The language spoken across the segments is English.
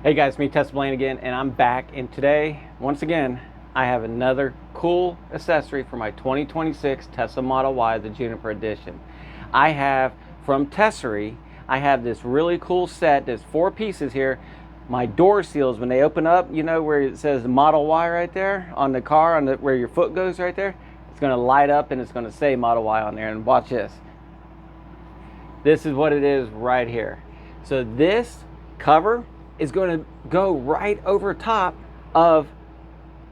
Hey guys, me Tesla Blaine again, and I'm back, and today, once again, I have another cool accessory for my 2026 Tesla Model Y, the Juniper Edition. I have, from Tesery, I have this really cool set. There's 4 pieces here. My door seals, when they open up, you know where it says Model Y right there on the car, where your foot goes right there? It's gonna light up and it's gonna say Model Y on there, and watch this. This is what it is right here. So this cover is going to go right over top of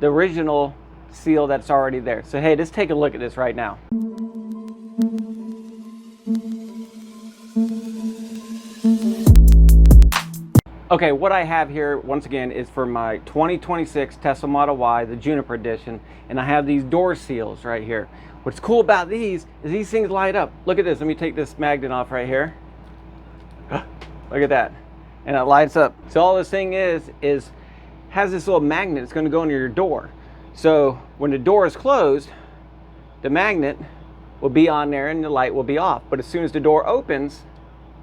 the original seal that's already there. So hey, let's take a look at this right now. Okay, what I have here once again is for my 2026 Tesla Model Y, the Juniper Edition, and I have these door seals right here. What's cool about these is these things light up. Look at this. Let me take this magnet off right here. Look at that. And it lights up. So all this thing has this little magnet that's going to go into your door. So when the door is closed, the magnet will be on there and the light will be off. But as soon as the door opens,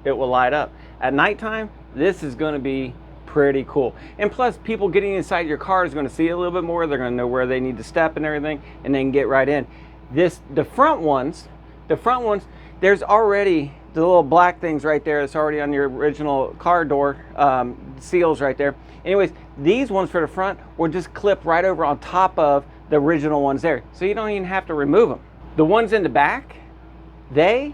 it will light up. At nighttime, this is going to be pretty cool. And plus, people getting inside your car is going to see it a little bit more. They're going to know where they need to step and everything, and then get right in. The front ones, there's already the little black things right there. It's already on your original car door seals right there. Anyways, these ones for the front will just clip right over on top of the original ones there. So you don't even have to remove them. The ones in the back, because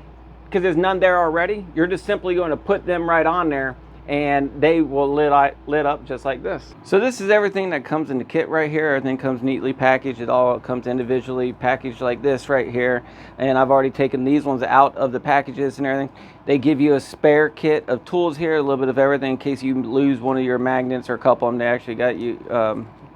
there's none there already, you're just simply going to put them right on there and they will lit up just like this. So this is everything that comes in the kit right here. Everything comes neatly packaged. It all comes individually packaged like this right here. And I've already taken these ones out of the packages and everything. They give you a spare kit of tools here, a little bit of everything in case you lose one of your magnets or a couple of them. They actually got you,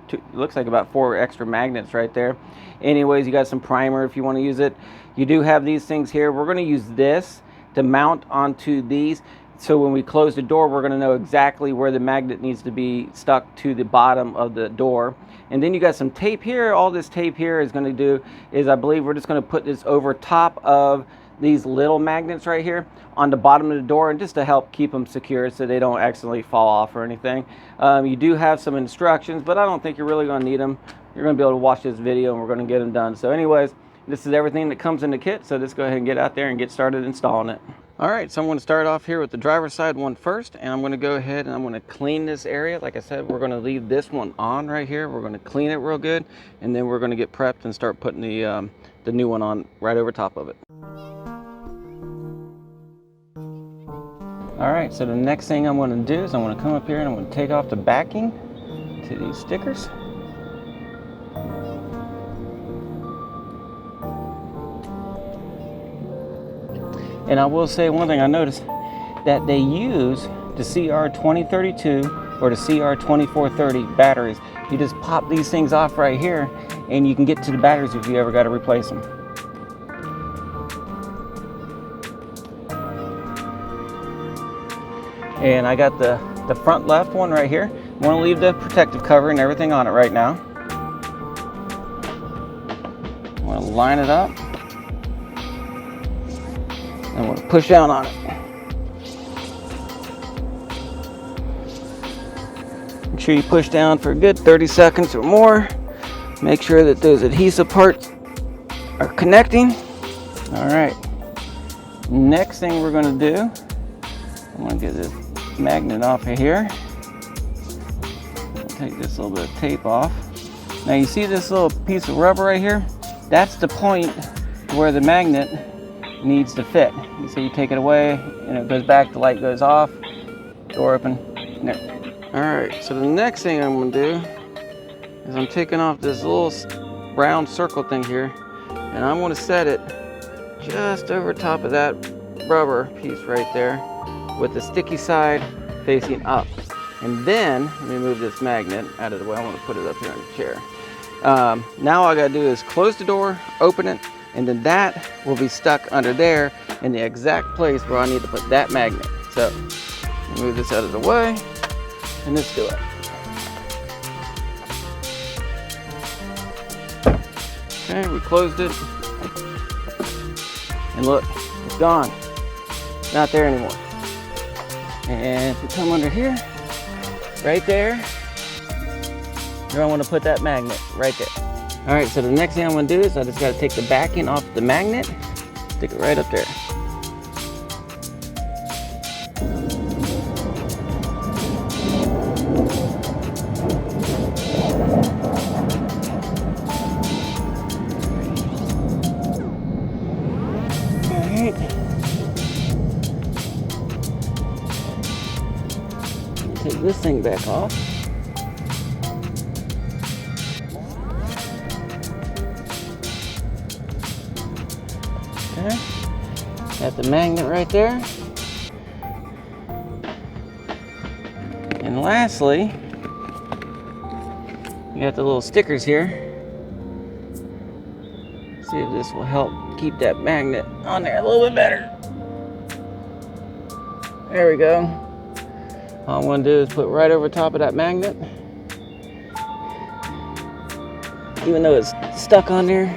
it looks like about 4 extra magnets right there. Anyways, you got some primer if you want to use it. You do have these things here. We're going to use this to mount onto these. So when we close the door, we're going to know exactly where the magnet needs to be stuck to the bottom of the door. And then you got some tape here. All this tape here is going to do is, I believe we're just going to put this over top of these little magnets right here on the bottom of the door, and just to help keep them secure so they don't accidentally fall off or anything. You do have some instructions, but I don't think you're really going to need them. You're going to be able to watch this video and we're going to get them done. So anyways, this is everything that comes in the kit. So let's go ahead and get out there and get started installing it. All right, so I'm going to start off here with the driver's side one first, and I'm going to go ahead and I'm going to clean this area. Like I said, we're going to leave this one on right here. We're going to clean it real good, and then we're going to get prepped and start putting the new one on right over top of it. All right, so the next thing I'm going to do is I'm going to come up here and I'm going to take off the backing to these stickers. And I will say one thing, I noticed that they use the CR2032 or the CR2430 batteries. You just pop these things off right here and you can get to the batteries if you ever got to replace them. And I got the front left one right here. I want to leave the protective cover and everything on it right now. I want to line it up. I want to push down on it. Make sure you push down for a good 30 seconds or more. Make sure that those adhesive parts are connecting. All right. Next thing we're going to do, I'm going to get this magnet off of here. I'll take this little bit of tape off. Now you see this little piece of rubber right here? That's the point where the magnet needs to fit. You see, you take it away and it goes back, the light goes off, door open. There. All right, so the next thing I'm going to do is I'm taking off this little round circle thing here, and I'm going to set it just over top of that rubber piece right there with the sticky side facing up. And then let me move this magnet out of the way. I want to put it up here on the chair. Now all I got to do is close the door, open it, and then that will be stuck under there in the exact place where I need to put that magnet. So move this out of the way and let's do it. Okay, we closed it. And look, it's gone. It's not there anymore. And if we come under here, right there. You're gonna want to put that magnet right there. All right, so the next thing I'm gonna do is I just gotta take the backing off the magnet, stick it right up there. Take this thing back off. Okay. Got the magnet right there. And lastly, you got the little stickers here. See if this will help keep that magnet on there a little bit better. There we go. All I'm going to do is put right over top of that magnet. Even though it's stuck on there.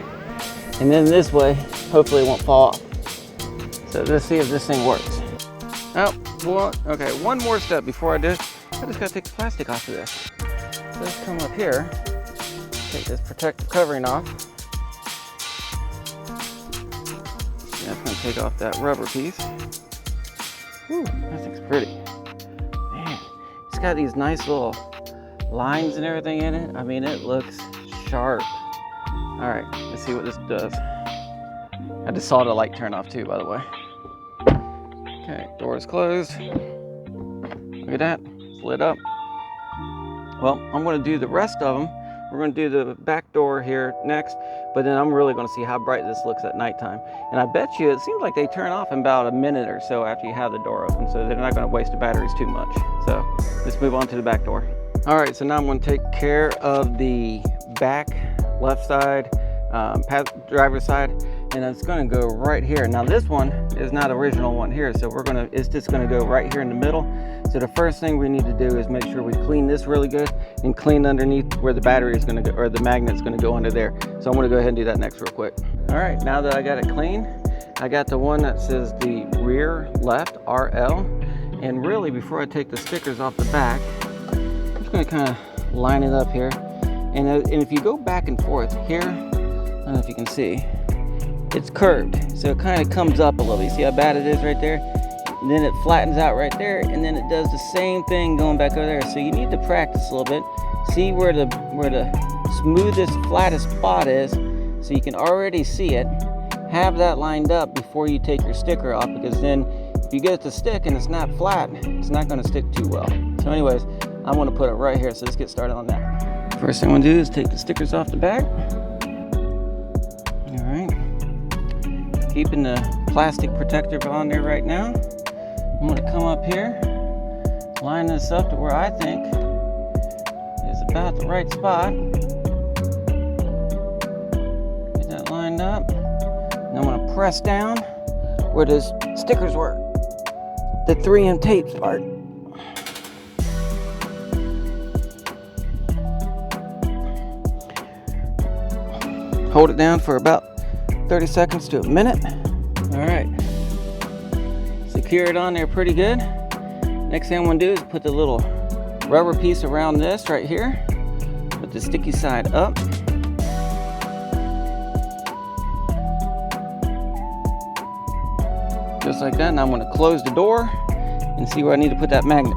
And then this way, hopefully it won't fall off. So let's see if this thing works. Oh, well, okay, one more step before I do. I just got to take the plastic off of this. So let's come up here, take this protective covering off. That's going to take off that rubber piece. Whew, that thing's pretty. Man, it's got these nice little lines and everything in it. I mean, it looks sharp. All right, let's see what this does. I just saw the light turn off too, by the way. Okay, door is closed. Look at that, it's lit up. Well, I'm gonna do the rest of them. We're gonna do the back door here next, but then I'm really gonna see how bright this looks at nighttime. And I bet you it seems like they turn off in about a minute or so after you have the door open, so they're not gonna waste the batteries too much. So let's move on to the back door. All right, so now I'm gonna take care of the back left side, driver's side, and it's gonna go right here. Now this one is not original one here, so it's just gonna go right here in the middle. So the first thing we need to do is make sure we clean this really good and clean underneath where the battery is gonna go, or the magnet's gonna go under there. So I'm gonna go ahead and do that next real quick. All right, now that I got it clean, I got the one that says the rear left, RL. And really, before I take the stickers off the back, I'm just gonna kind of line it up here. And if you go back and forth here, I don't know if you can see, it's curved. So it kind of comes up a little bit. See how bad it is right there? And then it flattens out right there, and then it does the same thing going back over there. So you need to practice a little bit. See where the smoothest, flattest spot is, so you can already see it. Have that lined up before you take your sticker off, because then if you get it to stick and it's not flat, it's not going to stick too well. So anyways, I'm going to put it right here. So let's get started on that. First thing I'm going to do is take the stickers off the back. All right. Keeping the plastic protector on there right now. I'm going to come up here, line this up to where I think is about the right spot. Get that lined up. And I'm going to press down where those stickers were, the 3M tapes part. Hold it down for about 30 seconds to a minute. All right. Secure it on there pretty good. Next thing I'm gonna do is put the little rubber piece around this right here. Put the sticky side up. Just like that. Now I'm gonna close the door and see where I need to put that magnet.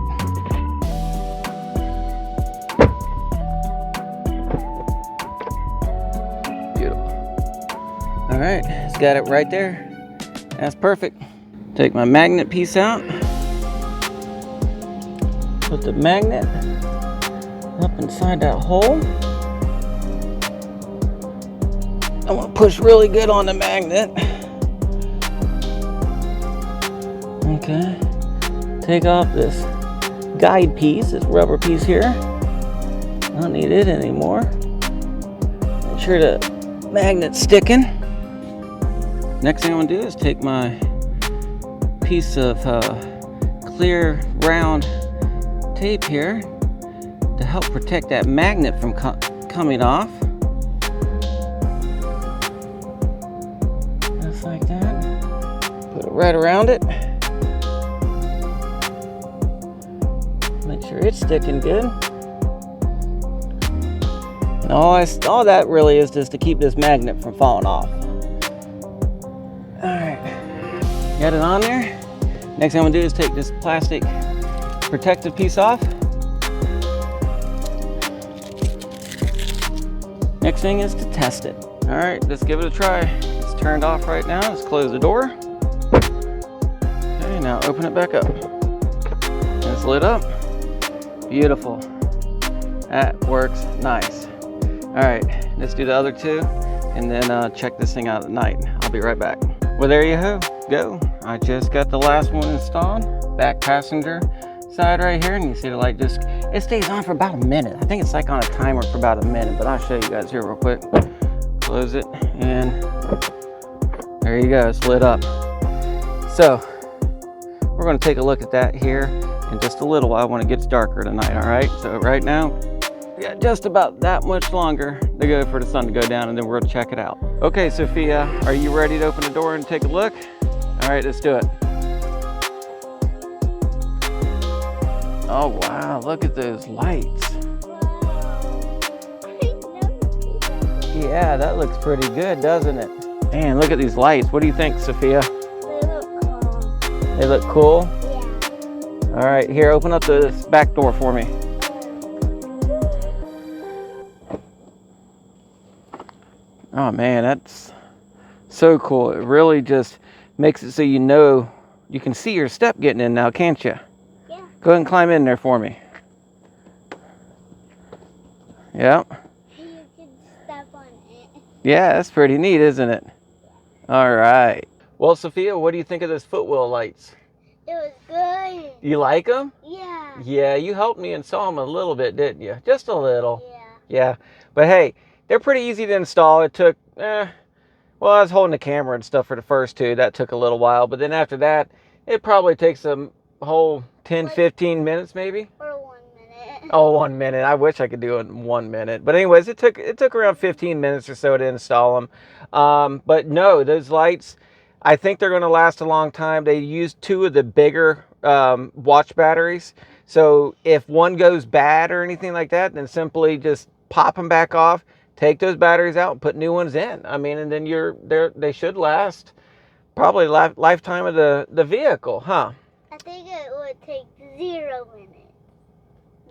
Beautiful. All right, it's got it right there. That's perfect. Take my magnet piece out. Put the magnet up inside that hole. I'm gonna push really good on the magnet. Okay. Take off this guide piece, this rubber piece here. I don't need it anymore. Make sure the magnet's sticking. Next thing I'm gonna do is take my piece of clear round tape here to help protect that magnet from coming off. Just like that. Put it right around it. Make sure it's sticking good. And all that really is just to keep this magnet from falling off. Alright, got it on there. Next thing I'm gonna do is take this plastic protective piece off. Next thing is to test it. Alright, let's give it a try. It's turned off right now. Let's close the door. Okay, now open it back up. It's lit up. Beautiful. That works nice. Alright, let's do the other two and then check this thing out at night. I'll be right back. Well, there you go. I just got the last one installed. Back passenger side right here, and you see the light just, it stays on for about a minute. I think it's like on a timer for about a minute, but I'll show you guys here real quick. Close it, and there you go, it's lit up. So we're going to take a look at that here in just a little while when it gets darker tonight. All right, so right now we got just about that much longer to go for the sun to go down, and then we'll check it out. Okay, Sophia, are you ready to open the door and take a look? All right, let's do it. Oh wow, look at those lights. Yeah, that looks pretty good, doesn't it? Man, look at these lights. What do you think, Sophia? They look cool. They look cool? Yeah. All right, here, open up this back door for me. Oh man, that's so cool. It really just makes it so you know you can see your step getting in now, can't you? Yeah. Go ahead and climb in there for me. Yeah. You can step on it. Yeah, that's pretty neat, isn't it? All right. Well, Sophia, what do you think of those footwell lights? It was good. You like them? Yeah. Yeah, you helped me install them a little bit, didn't you? Just a little. Yeah. Yeah. But hey, they're pretty easy to install. It took, well, I was holding the camera and stuff for the first two. That took a little while. But then after that, it probably takes a whole 10, 15 minutes maybe. Or 1 minute. Oh, 1 minute. I wish I could do it in 1 minute. But anyways, it took around 15 minutes or so to install them. But no, those lights, I think they're going to last a long time. They used 2 of the bigger watch batteries. So if one goes bad or anything like that, then simply just pop them back off, take those batteries out, and put new ones in. I mean, and then they should last probably lifetime of the vehicle, huh? I think it would take 0 minutes.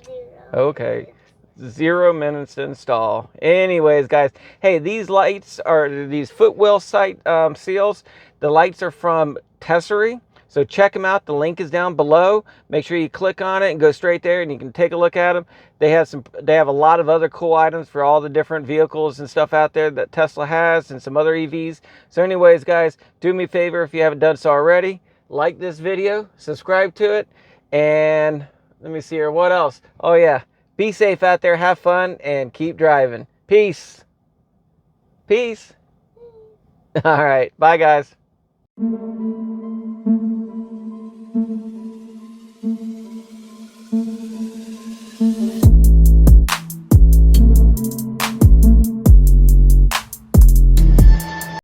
0 Okay. minutes. 0 minutes to install. Anyways, guys, hey, these lights are these footwell sight seals. The lights are from Tesery, so check them out. The link is down below. Make sure you click on it and go straight there, and you can take a look at them. They have a lot of other cool items for all the different vehicles and stuff out there that Tesla has, and some other EVs. So anyways, guys, do me a favor if you haven't done so already. Like this video, subscribe to it, and let me see here. What else? Oh yeah. Be safe out there, have fun, and keep driving. Peace. Peace. All right. Bye, guys.